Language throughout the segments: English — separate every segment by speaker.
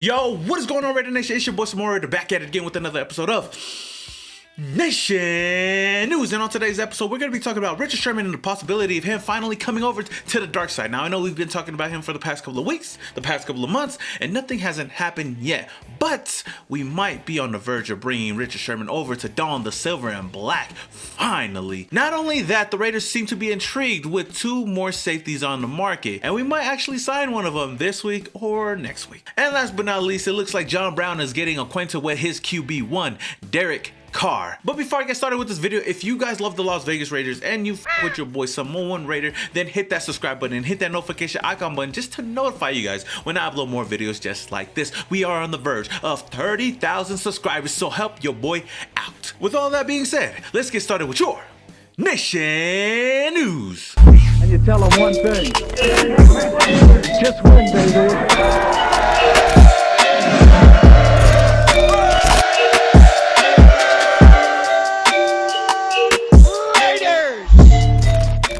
Speaker 1: Yo, what is going on, Raidernation? It's your boy Samora, back at it again with another episode of Nation News. And on today's episode, we're going to be talking about Richard Sherman and the possibility of him finally coming over to the dark side. Now, I know we've been talking about him for the past couple of weeks, the past couple of months, and nothing hasn't happened yet. But we might be on the verge of bringing Richard Sherman over to don the silver and black, finally. Not only that, the Raiders seem to be intrigued with two more safeties on the market, and we might actually sign one of them this week or next week. And last but not least, it looks like John Brown is getting acquainted with his QB1, Derek Carr. But before I get started with this video, if you guys love the Las Vegas Raiders and you with your boy Samoan Raider, then hit that subscribe button and hit that notification icon button just to notify you guys when I upload more videos just like this. We are on the verge of 30,000 subscribers, so help your boy out. With all that being said, let's get started with your Nation News.
Speaker 2: And you tell them one thing, just win, baby.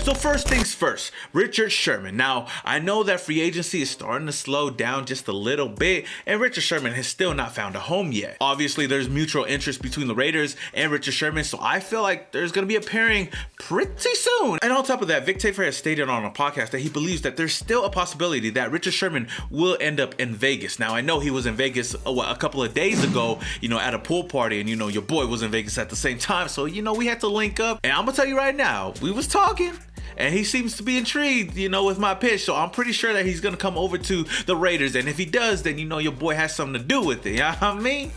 Speaker 1: So first things first, Richard Sherman. Now, I know that free agency is starting to slow down just a little bit, and Richard Sherman has still not found a home yet. Obviously, there's mutual interest between the Raiders and Richard Sherman, so I feel like there's going to be a pairing pretty soon. And on top of that, Vic Tafur has stated on a podcast that he believes that there's still a possibility that Richard Sherman will end up in Vegas. Now, I know he was in Vegas a couple of days ago, at a pool party, and your boy was in Vegas at the same time, so we had to link up. And I'm gonna tell you right now, we was talking, and he seems to be intrigued, with my pitch. So I'm pretty sure that he's going to come over to the Raiders. And if he does, then your boy has something to do with it. You know what I mean?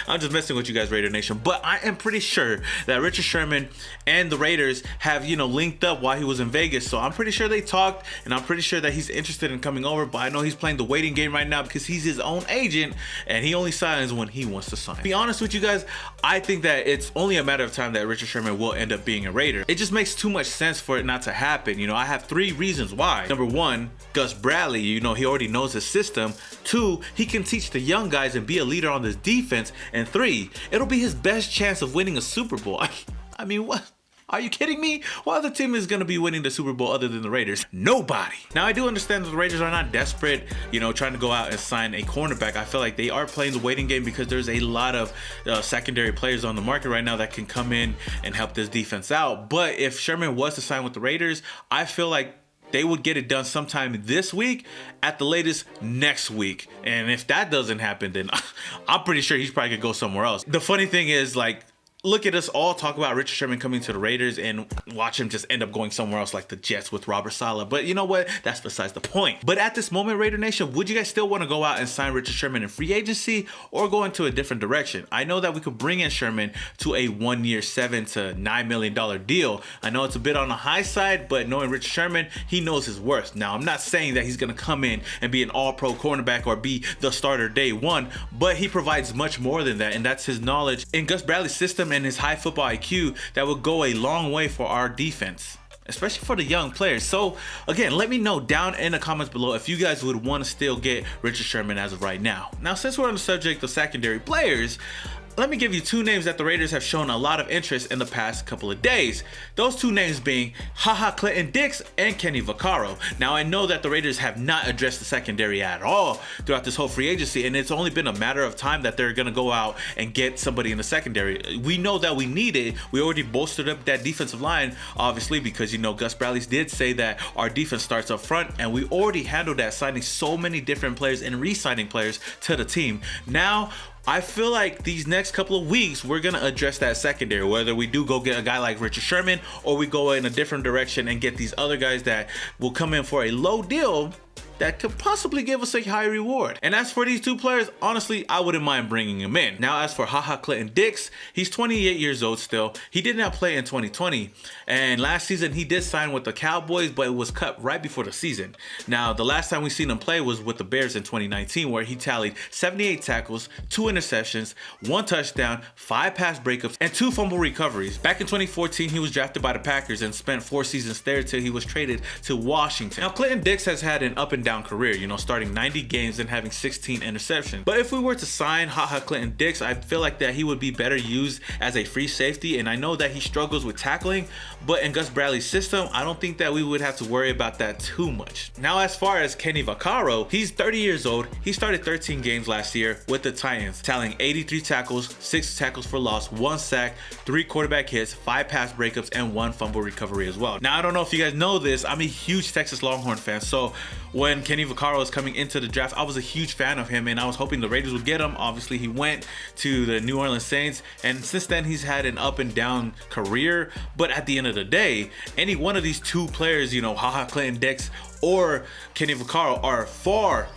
Speaker 1: I'm just messing with you guys, Raider Nation. But I am pretty sure that Richard Sherman and the Raiders have, linked up while he was in Vegas. So I'm pretty sure they talked, and I'm pretty sure that he's interested in coming over. But I know he's playing the waiting game right now because he's his own agent, and he only signs when he wants to sign. To be honest with you guys, I think that it's only a matter of time that Richard Sherman will end up being a Raider. It just makes too much sense for it not to happen. I have three reasons why. Number one, Gus Bradley, he already knows his system. Two, he can teach the young guys and be a leader on this defense. And three, it'll be his best chance of winning a Super Bowl. I mean, what? Are you kidding me? What other team is going to be winning the Super Bowl other than the Raiders? Nobody. Now, I do understand that the Raiders are not desperate, trying to go out and sign a cornerback. I feel like they are playing the waiting game because there's a lot of secondary players on the market right now that can come in and help this defense out. But if Sherman was to sign with the Raiders, I feel like they would get it done sometime this week, at the latest next week. And if that doesn't happen, then I'm pretty sure he's probably going to go somewhere else. The funny thing is, look at us all talk about Richard Sherman coming to the Raiders and watch him just end up going somewhere else like the Jets with Robert Saleh. But you know what? That's besides the point. But at this moment, Raider Nation, would you guys still want to go out and sign Richard Sherman in free agency or go into a different direction? I know that we could bring in Sherman to a 1 year, $7 to $9 million deal. I know it's a bit on the high side, but knowing Richard Sherman, he knows his worth. Now, I'm not saying that he's going to come in and be an all-pro cornerback or be the starter day one, but he provides much more than that, and that's his knowledge in Gus Bradley's system and his high football IQ that will go a long way for our defense, especially for the young players. So again, let me know down in the comments below if you guys would want to still get Richard Sherman as of right now. Now, since we're on the subject of secondary players, let me give you two names that the Raiders have shown a lot of interest in the past couple of days. Those two names being HaHa Clinton-Dix and Kenny Vaccaro. Now, I know that the Raiders have not addressed the secondary at all throughout this whole free agency, and it's only been a matter of time that they're going to go out and get somebody in the secondary. We know that we need it. We already bolstered up that defensive line, obviously, because, Gus Bradley did say that our defense starts up front, and we already handled that, signing so many different players and re-signing players to the team. Now, I feel like these next couple of weeks, we're going to address that secondary, whether we do go get a guy like Richard Sherman or we go in a different direction and get these other guys that will come in for a low deal that could possibly give us a high reward. And as for these two players, honestly, I wouldn't mind bringing him in. Now, as for HaHa Clinton-Dix, he's 28 years old still. He did not play in 2020. And last season, he did sign with the Cowboys, but it was cut right before the season. Now, the last time we seen him play was with the Bears in 2019, where he tallied 78 tackles, 2 interceptions, 1 touchdown, 5 pass breakups, and 2 fumble recoveries. Back in 2014, he was drafted by the Packers and spent 4 seasons there till he was traded to Washington. Now, Clinton-Dix has had an up and and down career, you know, starting 90 games and having 16 interceptions. But if we were to sign HaHa Clinton-Dix, I feel like that he would be better used as a free safety, and I know that he struggles with tackling, but in Gus Bradley's system, I don't think that we would have to worry about that too much. Now, as far as Kenny Vaccaro, he's 30 years old. He started 13 games last year with the Titans, tallying 83 tackles, 6 tackles for loss, 1 sack, 3 quarterback hits, 5 pass breakups, and 1 fumble recovery as well. Now, I don't know if you guys know this, I'm a huge Texas Longhorn fan, so when Kenny Vaccaro was coming into the draft, I was a huge fan of him, and I was hoping the Raiders would get him. Obviously, he went to the New Orleans Saints, and since then, he's had an up and down career. But at the end of the day, any one of these two players, you know, HaHa Clinton-Dix or Kenny Vaccaro, are far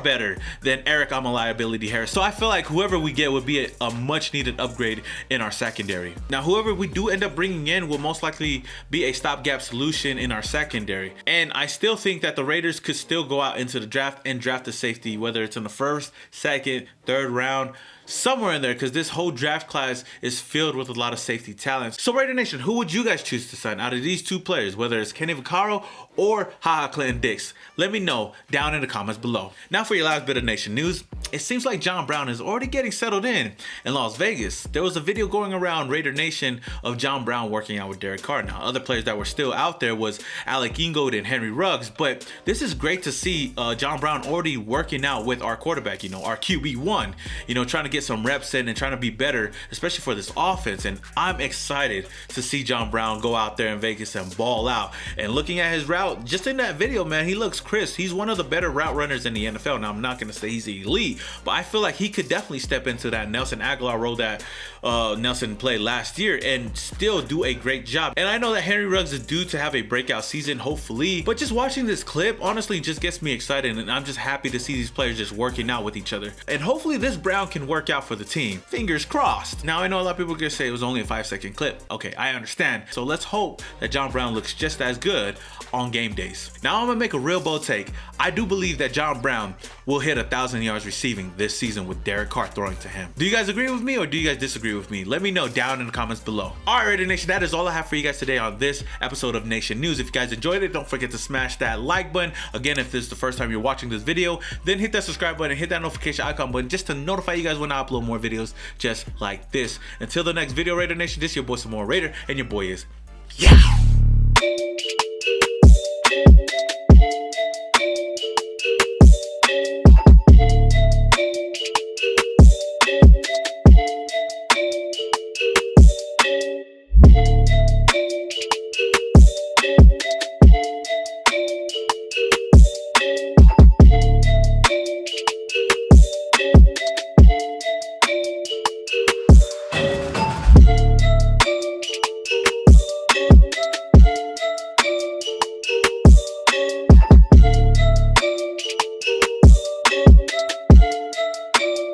Speaker 1: better than Eric Ability Harris. So I feel like whoever we get would be a much needed upgrade in our secondary. Now, whoever we do end up bringing in will most likely be a stopgap solution in our secondary. And I still think that the Raiders could still go out into the draft and draft a safety, whether it's in the 1st, 2nd, 3rd round, somewhere in there, because this whole draft class is filled with a lot of safety talents. So Raider Nation, who would you guys choose to sign out of these two players, whether it's Kenny Vaccaro or HaHa Clinton-Dix? Let me know down in the comments below. Now for your last bit of Nation news, it seems like John Brown is already getting settled in Las Vegas. There was a video going around Raider Nation of John Brown working out with Derek Carr. Now, other players that were still out there was Alec Ingold and Henry Ruggs, but this is great to see John Brown already working out with our quarterback, you know, our QB1, you know, trying to get some reps in and trying to be better, especially for this offense. And I'm excited to see John Brown go out there in Vegas and ball out. And looking at his route, just in that video, man, he looks crisp. He's one of the better route runners in the NFL. Now, I'm not going to say he's elite, but I feel like he could definitely step into that Nelson Aguilar role that Nelson played last year and still do a great job. And I know that Henry Ruggs is due to have a breakout season, hopefully, but just watching this clip honestly just gets me excited, and I'm just happy to see these players just working out with each other. And hopefully this Brown can work out for the team. Fingers crossed. Now, I know a lot of people are gonna say it was only a 5-second clip. Okay, I understand. So let's hope that John Brown looks just as good on game days. Now I'm gonna make a real bold take. I do believe that John Brown will hit 1,000 yards receiving this season with Derek Carr throwing to him. Do you guys agree with me, or do you guys disagree with me? Let me know down in the comments below. All right, Raider Nation, that is all I have for you guys today on this episode of Nation News. If you guys enjoyed it, don't forget to smash that like button. Again, if this is the first time you're watching this video, then hit that subscribe button and hit that notification icon button just to notify you guys when I upload more videos just like this. Until the next video, Raider Nation, this is your boy Samoa Raider, and your boy is yeah.